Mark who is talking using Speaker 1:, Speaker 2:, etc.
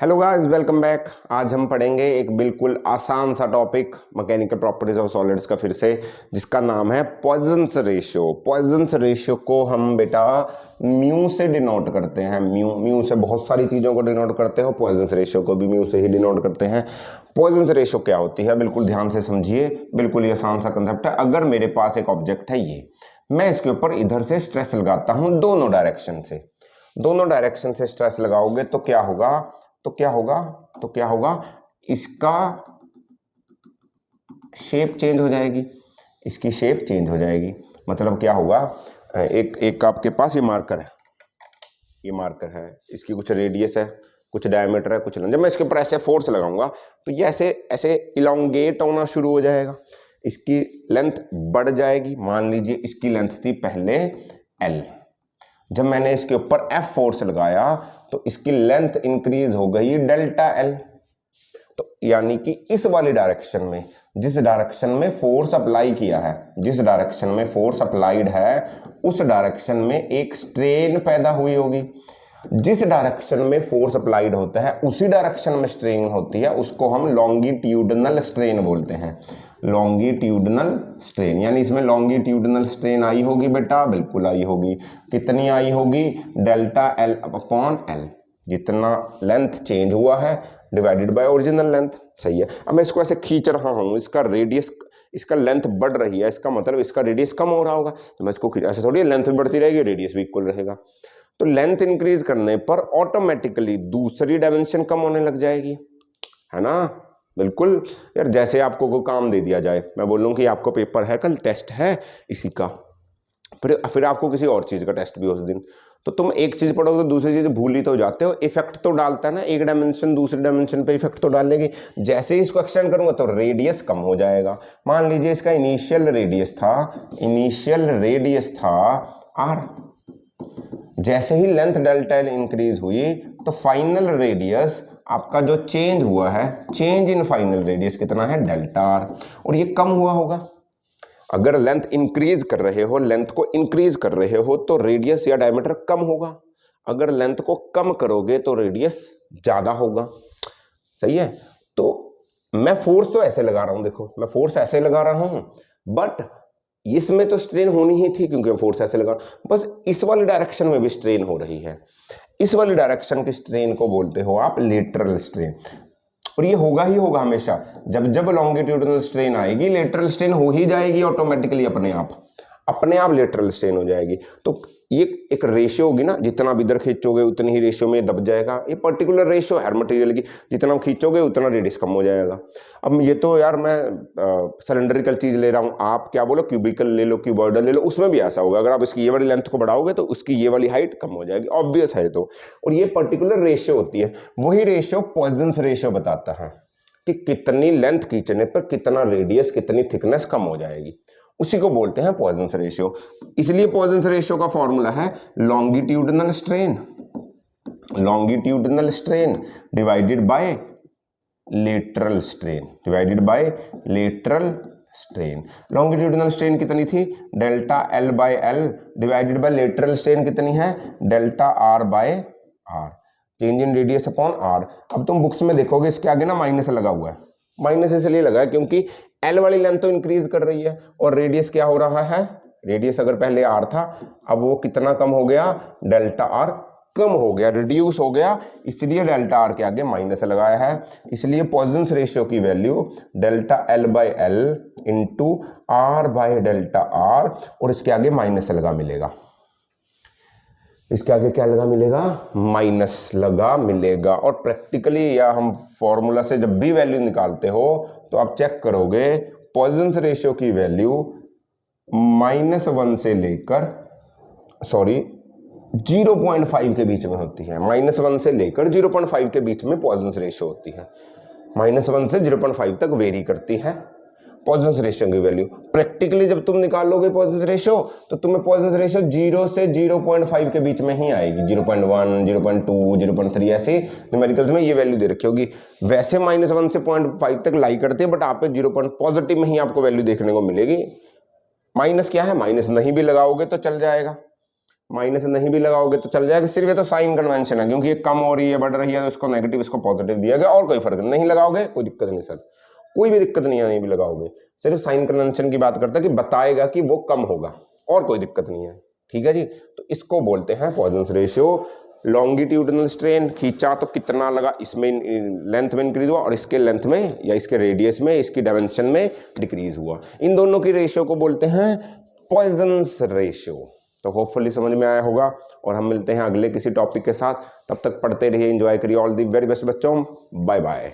Speaker 1: Hello guys, welcome back. आज हम पढ़ेंगे एक बिल्कुल आसान सा topic mechanical properties of solids का फिर से, जिसका नाम है पॉइजन्स रेशियो। पॉइजन्स रेशियो को हम बेटा म्यू से डिनोट करते हैं। म्यू से बहुत सारी चीज़ों को डिनोट करते हो, पॉइजन्स रेशियो को भी म्यू से ही डिनोट करते हैं। पॉइजन्स रेशियो क्या होती है, बिल्कुल ध्यान से समझिए। बिल्कुल ही आसान सा कंसेप्ट है। अगर मेरे पास एक ऑब्जेक्ट है, ये मैं इसके ऊपर इधर से स्ट्रेस लगाता हूँ, दोनों डायरेक्शन से स्ट्रेस लगाओगे तो क्या होगा, इसका शेप चेंज हो जाएगी। इसकी शेप चेंज हो जाएगी मतलब क्या होगा, एक आपके पास ये मार्कर है, इसकी कुछ रेडियस है, कुछ डायमीटर है, कुछ लेंथ। जब मैं इसके ऊपर ऐसे फोर्स लगाऊंगा तो ये ऐसे इलोंगेट होना शुरू हो जाएगा, इसकी लेंथ बढ़ जाएगी। मान लीजिए इसकी लेंथ थी पहले L, जब मैंने इसके ऊपर F फोर्स लगाया तो इसकी लेंथ इंक्रीज हो गई डेल्टा L। तो यानी कि इस वाली डायरेक्शन में, जिस डायरेक्शन में फोर्स अप्लाई किया है, जिस डायरेक्शन में फोर्स अप्लाइड है, उस डायरेक्शन में एक स्ट्रेन पैदा हुई होगी। जिस डायरेक्शन में फोर्स अप्लाइड होता है उसी डायरेक्शन में स्ट्रेन होती है, उसको हम लॉन्गिट्यूडनल स्ट्रेन बोलते हैं। लॉन्गिट्यूडनल स्ट्रेन, यानी इसमें लॉन्गिट्यूडनल स्ट्रेन आई होगी बेटा, बिल्कुल आई होगी। कितनी आई होगी, डेल्टा L अपॉन L। जितना लेंथ चेंज हुआ है डिवाइडेड बाय ओरिजिनल लेंथ। सही है। अब मैं इसको ऐसे खींच रहा हूँ, इसका रेडियस, इसका लेंथ बढ़ रही है, इसका मतलब इसका रेडियस कम हो रहा होगा। तो मैं इसको ऐसे थोड़ी, लेंथ भी बढ़ती रहेगी, रेडियस भी इक्वल रहेगा। तो लेंथ इंक्रीज करने पर ऑटोमेटिकली दूसरी डायमेंशन कम होने लग जाएगी, है ना। बिल्कुल यार, जैसे आपको कोई काम दे दिया जाए, मैं बोलूँ कि आपको पेपर है, कल टेस्ट है इसी का, फिर आपको किसी और चीज़ का टेस्ट भी उस दिन, तो तुम एक चीज़ पढ़ोगे तो दूसरी चीज़ भूल ही तो जाते हो। इफेक्ट तो डालता है ना, एक डायमेंशन दूसरी डायमेंशन पे इफेक्ट तो डालेगी। जैसे ही इसको एक्सटेंड करूंगा तो रेडियस कम हो जाएगा। मान लीजिए इसका इनिशियल रेडियस था R, जैसे ही लेंथ डेल्टा L इंक्रीज हुई तो फाइनल रेडियस आपका जो चेंज हुआ है, चेंज इन फाइनल रेडियस कितना है, डेल्टा R, और ये कम हुआ होगा। अगर लेंथ इंक्रीज कर रहे हो, लेंथ को इंक्रीज कर रहे हो तो रेडियस या डायमीटर कम होगा। अगर लेंथ को कम करोगे तो रेडियस ज्यादा होगा। सही है। तो मैं फोर्स तो ऐसे लगा रहा हूं, देखो मैं फोर्स ऐसे लगा रहा हूं, बट इसमें तो स्ट्रेन होनी ही थी क्योंकि मैं फोर्स ऐसे लगा, बस इस वाली डायरेक्शन में भी स्ट्रेन हो रही है। इस वाली डायरेक्शन की स्ट्रेन को बोलते हो आप लेटरल स्ट्रेन, और ये होगा ही होगा हमेशा। जब लॉन्गिट्यूडनल स्ट्रेन आएगी, लेटरल स्ट्रेन हो ही जाएगी ऑटोमेटिकली, अपने आप लेटरल स्ट्रेन हो जाएगी। तो ये एक रेशियो होगी ना, जितना आप इधर खींचोगे उतनी ही रेशियो में दब जाएगा। ये पर्टिकुलर रेशियो है मटेरियल की, जितना खींचोगे उतना रेडियस कम हो जाएगा। अब ये तो यार मैं सिलेंड्रिकल चीज ले रहा हूँ, आप क्या बोलो क्यूबिकल ले लो, क्यूबॉइडल ले लो, उसमें भी ऐसा होगा। अगर आप इसकी ये वाली लेंथ को बढ़ाओगे तो उसकी ये वाली हाइट कम हो जाएगी, ऑब्वियस है तो। और ये पर्टिकुलर रेशियो होती है, वही रेशियो पॉइजन्स रेशियो बताता है कि कितनी लेंथ खींचने पर कितना रेडियस, कितनी थिकनेस कम हो जाएगी, उसी को बोलते हैं पॉइजन्स रेशियो। इसलिए पॉइजन्स रेशियो का फॉर्मूला है longitudinal strain divided by lateral strain. Longitudinal strain कितनी थी, delta L by L divided by lateral strain कितनी है, delta R by R, change in radius upon R। अब तुम बुक्स में देखोगे इसके आगे ना माइनस लगा हुआ है। माइनस इसलिए लगा है क्योंकि L वाली लेंथ तो इंक्रीज कर रही है और रेडियस क्या हो रहा है, रेडियस अगर पहले R था, अब वो कितना कम हो गया, डेल्टा R कम हो गया, रिड्यूस हो गया, इसलिए डेल्टा R के आगे माइनस लगाया है। इसलिए पॉइजन्स रेशियो की value delta L by L into R by delta R, और इसके आगे माइनस लगा मिलेगा। इसके आगे क्या लगा मिलेगा, माइनस लगा मिलेगा। और प्रैक्टिकली या हम फॉर्मूला से जब भी वैल्यू निकालते हो तो आप चेक करोगे पॉइजन्स रेशियो की वैल्यू -1 से लेकर 0.5 के बीच में होती है। -1 से लेकर 0.5 के बीच में पॉइजन्स रेशियो होती है। -1 से 0.5 तक वेरी करती है पॉइजन्स रेशियो की वैल्यू। प्रैक्टिकली जब तुम निकालोगे पॉइजन्स रेशियो तो तुम्हें पॉइजन्स रेशियो 0 से 0.5 के बीच में ही आएगी। 0.1, 0.2, 0.3 ऐसे न्यूमेरिकल्स में ये वैल्यू दे रखी होगी। वैसे -1 से 0.5 तक लाई करती है, बट आप 0. पॉजिटिव में ही आपको वैल्यू देखने को मिलेगी। माइनस क्या है, माइनस नहीं भी लगाओगे तो चल जाएगा। माइनस नहीं भी लगाओगे तो चल जाएगा, सिर्फ ये तो साइन कन्वेंशन है, क्योंकि ये कम हो रही है बढ़ रही है तो इसको नेगेटिव इसको पॉजिटिव दिया गया, और कोई फर्क नहीं लगाओगे कोई दिक्कत नहीं सर, कोई भी दिक्कत नहीं है, नहीं भी लगाओगे, सिर्फ साइन कन्वेंशन की बात करता है कि बताएगा कि वो कम होगा, और कोई दिक्कत नहीं है। ठीक है जी, तो इसको बोलते हैं पॉइजन्स रेशियो। लॉन्गिट्यूडिनल स्ट्रेन खींचा तो कितना लगा, इसमें लेंथ में इंक्रीज हुआ और इसके लेंथ में या इसके रेडियस में इसकी डायमेंशन में डिक्रीज हुआ, इन दोनों की रेशियो को बोलते हैं पॉइजन्स रेशियो। तो होपफुली समझ में आया होगा, और हम मिलते हैं अगले किसी टॉपिक के साथ, तब तक पढ़ते रहिए, एंजॉय करिए। ऑल दी वेरी बेस्ट बच्चों, बाय बाय।